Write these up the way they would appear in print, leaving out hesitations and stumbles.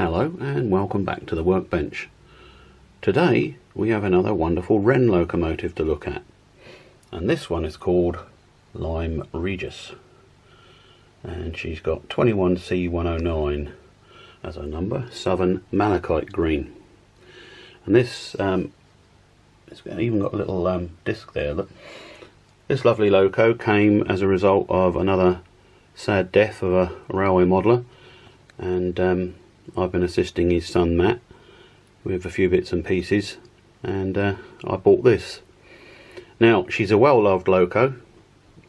Hello and welcome back to the workbench. Today we have another wonderful Wrenn locomotive to look at, and this one is called Lyme Regis, and she's got 21C109 as a number, Southern Malachite Green. And this it's even got a little disc there. Look, this lovely loco came as a result of another sad death of a railway modeller, and I've been assisting his son Matt with a few bits and pieces, and I bought this. Now, she's a well-loved loco,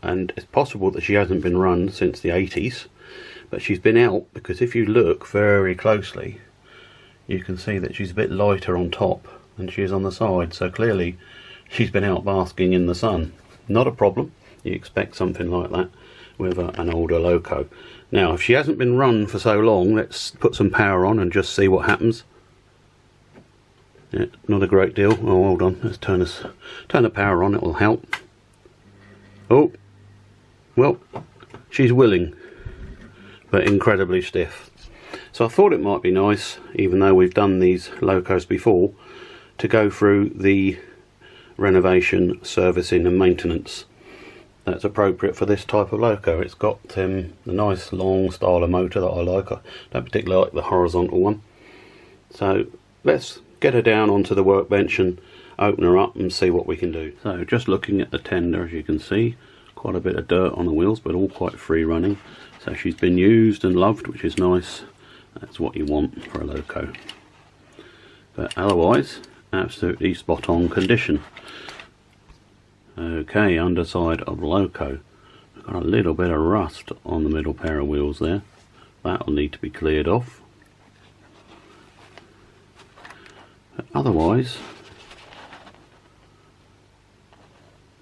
and it's possible that she hasn't been run since the 80s, but she's been out because if you look very closely you can see that she's a bit lighter on top than she is on the side, so clearly she's been out basking in the sun. Not a problem, you expect something like that with an older loco. Now, if she hasn't been run for so long, let's put some power on and just see what happens. Yeah, not a great deal. Oh, hold on, let's turn the power on, it will help. Oh, well, she's willing, but incredibly stiff. So I thought it might be nice, even though we've done these locos before, to go through the renovation, servicing and maintenance that's appropriate for this type of loco. It's got the nice long style of motor that I like. I don't particularly like the horizontal one. So let's get her down onto the workbench and open her up and see what we can do. So just looking at the tender, as you can see, quite a bit of dirt on the wheels, but all quite free running. So she's been used and loved, which is nice. That's what you want for a loco. But otherwise, absolutely spot on condition. Okay, underside of loco, got a little bit of rust on the middle pair of wheels there. That'll need to be cleared off. But otherwise,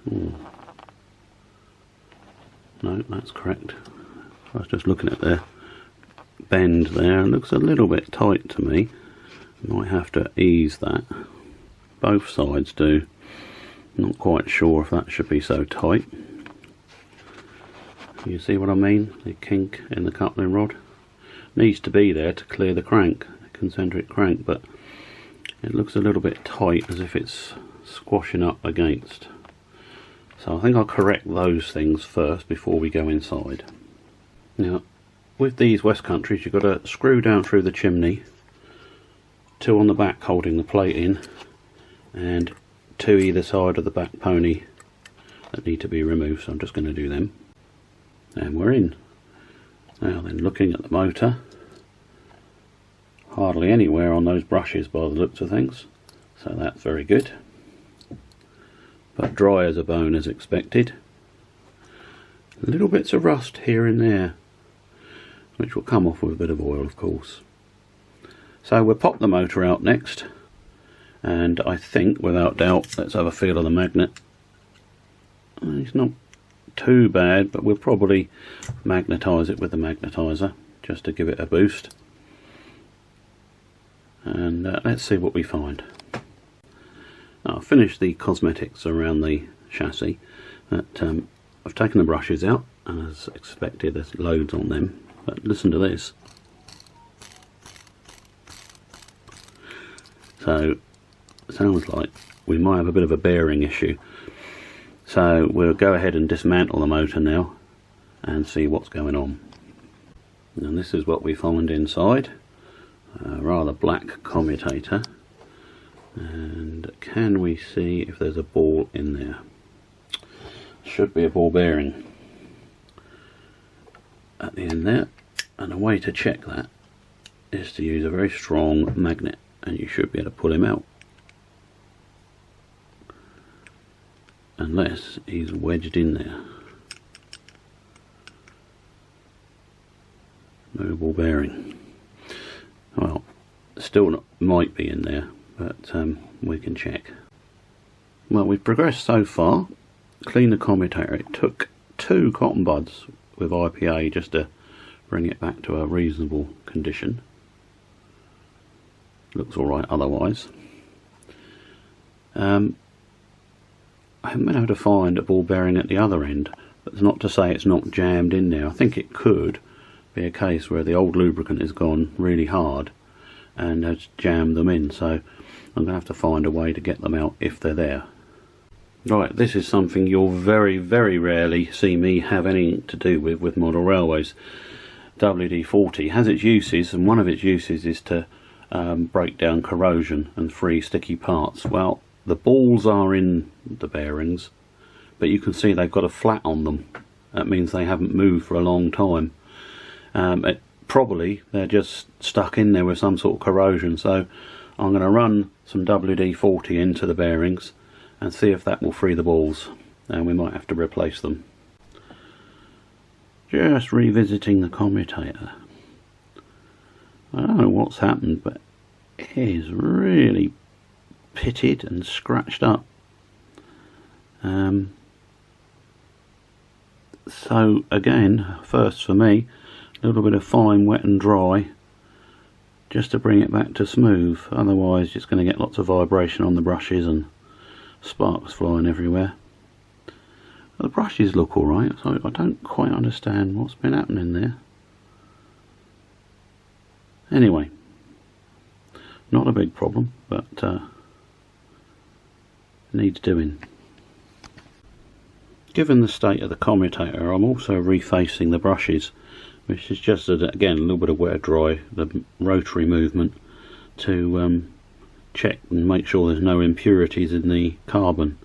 no, that's correct. I was just looking at the bend there, it looks a little bit tight to me. Might have to ease that. Both sides do. Not quite sure if that should be so tight. You see what I mean? The kink in the coupling rod needs to be there to clear the crank, the concentric crank, but it looks a little bit tight, as if it's squashing up against. So I think I'll correct those things first before we go inside. Now, with these West Countries, you've got to screw down through the chimney, two on the back holding the plate in, and two either side of the back pony that need to be removed, so I'm just going to do them. And we're in. Now then, looking at the motor, hardly anywhere on those brushes by the looks of things, so that's very good. But dry as a bone as expected. Little bits of rust here and there, which will come off with a bit of oil, of course. So we'll pop the motor out next. And I think, without doubt, let's have a feel of the magnet. It's not too bad, but we'll probably magnetise it with the magnetiser just to give it a boost. And let's see what we find. I've finished the cosmetics around the chassis. But, I've taken the brushes out, and as expected, there's loads on them. But listen to this. So, sounds like we might have a bit of a bearing issue, so we'll go ahead and dismantle the motor now and see what's going on. And this is what we find inside, a rather black commutator, and can we see if there's a ball in there? Should be a ball bearing at the end there, and a way to check that is to use a very strong magnet, and you should be able to pull him out. Unless he's wedged in there. No ball bearing. Well, still not, might be in there, but we can check. Well, we've progressed so far. Clean the commutator. It took 2 cotton buds with IPA just to bring it back to a reasonable condition. Looks alright otherwise. I haven't been able to find a ball bearing at the other end, but it's not to say it's not jammed in there. I think it could be a case where the old lubricant has gone really hard and has jammed them in, so I'm going to have to find a way to get them out if they're there. Right, this is something you'll very, very rarely see me have anything to do with model railways. WD-40 has its uses, and one of its uses is to break down corrosion and free sticky parts. Well, the balls are in the bearings, but you can see they've got a flat on them. That means they haven't moved for a long time. Probably they're just stuck in there with some sort of corrosion, so I'm going to run some WD-40 into the bearings and see if that will free the balls, and we might have to replace them. Just revisiting the commutator. I don't know what's happened, but it is really pitted and scratched up. So again, first for me, a little bit of fine wet and dry just to bring it back to smooth, otherwise it's going to get lots of vibration on the brushes and sparks flying everywhere. The brushes look alright, so I don't quite understand what's been happening there. Anyway, not a big problem, but needs doing. Given the state of the commutator, I'm also refacing the brushes, which is just again a little bit of wet dry, the rotary movement, to check and make sure there's no impurities in the carbon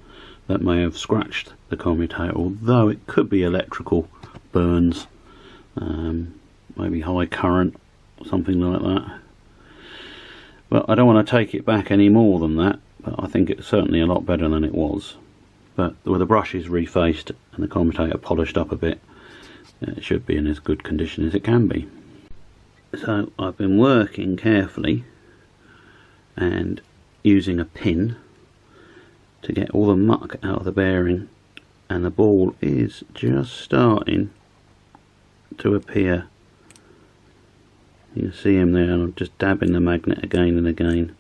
that may have scratched the commutator, although it could be electrical burns, maybe high current, something like that. Well, I don't want to take it back any more than that, but I think it's certainly a lot better than it was. But with the brushes refaced and the commutator polished up a bit, it should be in as good condition as it can be. So I've been working carefully and using a pin to get all the muck out of the bearing, and the ball is just starting to appear. You can see him there, and I'm just dabbing the magnet again and again,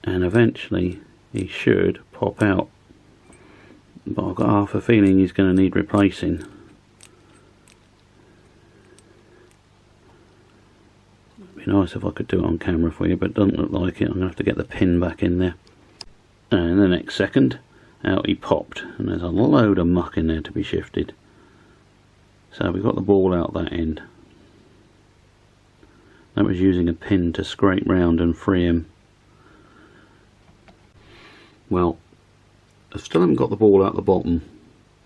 and eventually he should pop out, but I've got half a feeling he's going to need replacing. It'd be nice if I could do it on camera for you, but it doesn't look like it. I'm going to have to get the pin back in there. And in the next second, out he popped, and there's a load of muck in there to be shifted. So we got the ball out that end. That was using a pin to scrape round and free him. Well, I still haven't got the ball out the bottom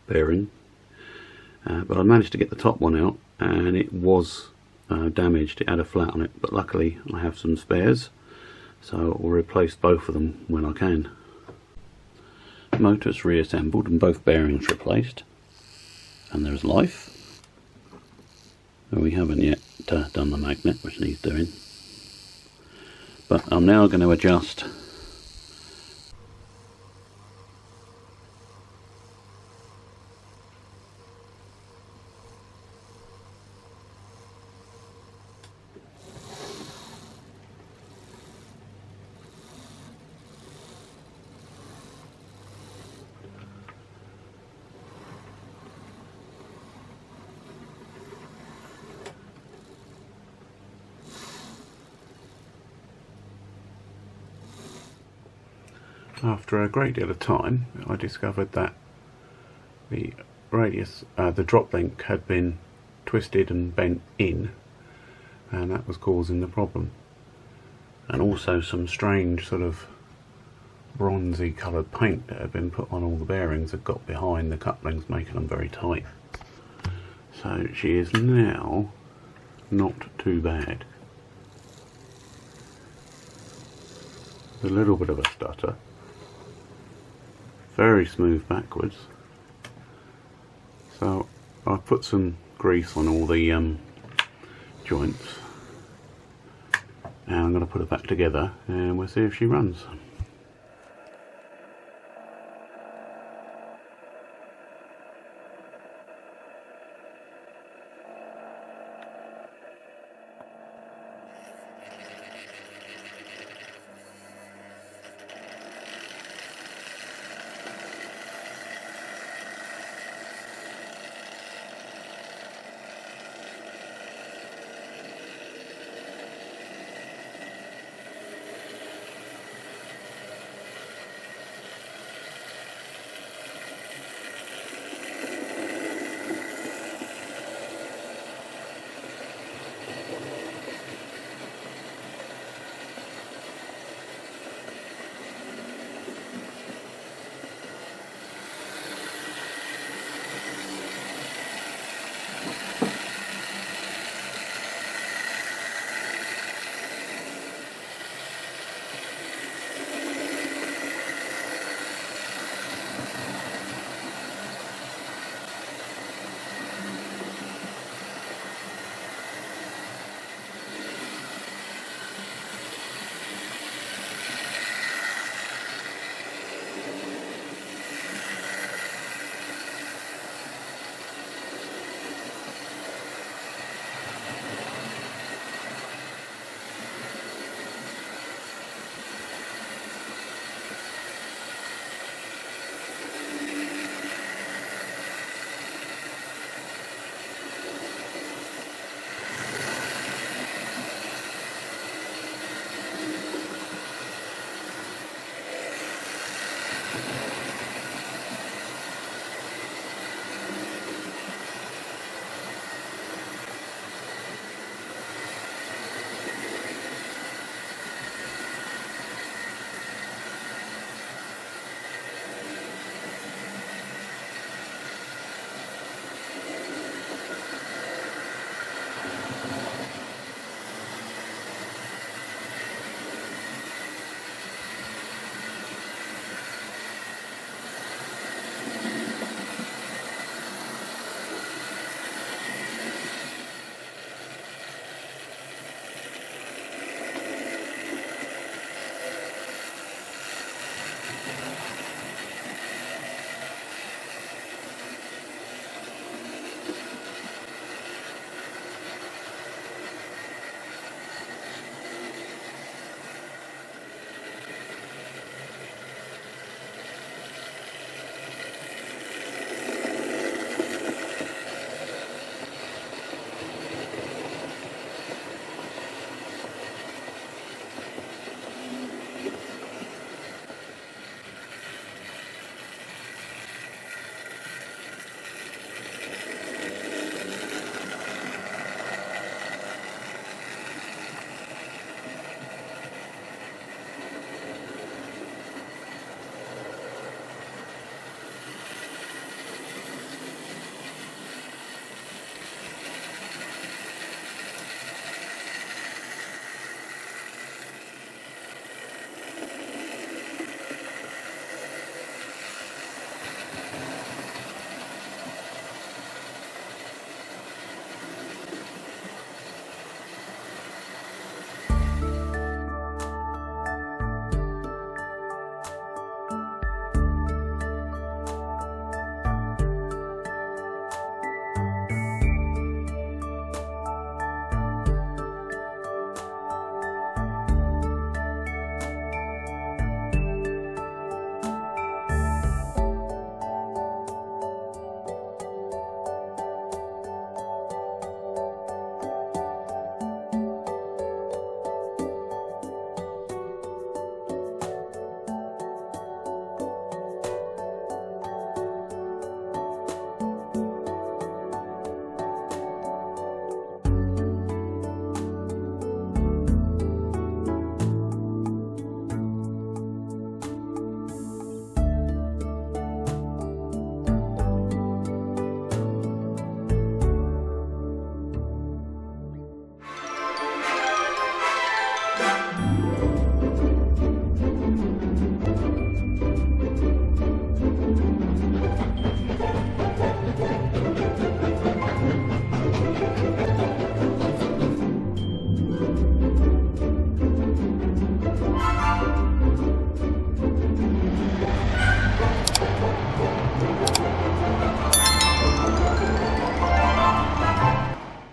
bearing, but I managed to get the top one out, and it was damaged. It had a flat on it, but luckily I have some spares, so I'll replace both of them when I can. Motor's reassembled and both bearings replaced, and there's life. We haven't yet done the magnet, which needs doing, but I'm now going to adjust After a great deal of time, I discovered that the radius, the drop link had been twisted and bent in, and that was causing the problem. And also some strange sort of bronzy coloured paint that had been put on all the bearings had got behind the couplings, making them very tight. So she is now not too bad. A little bit of a stutter. Very smooth backwards. So I've put some grease on all the joints, and I'm going to put it back together and we'll see if she runs.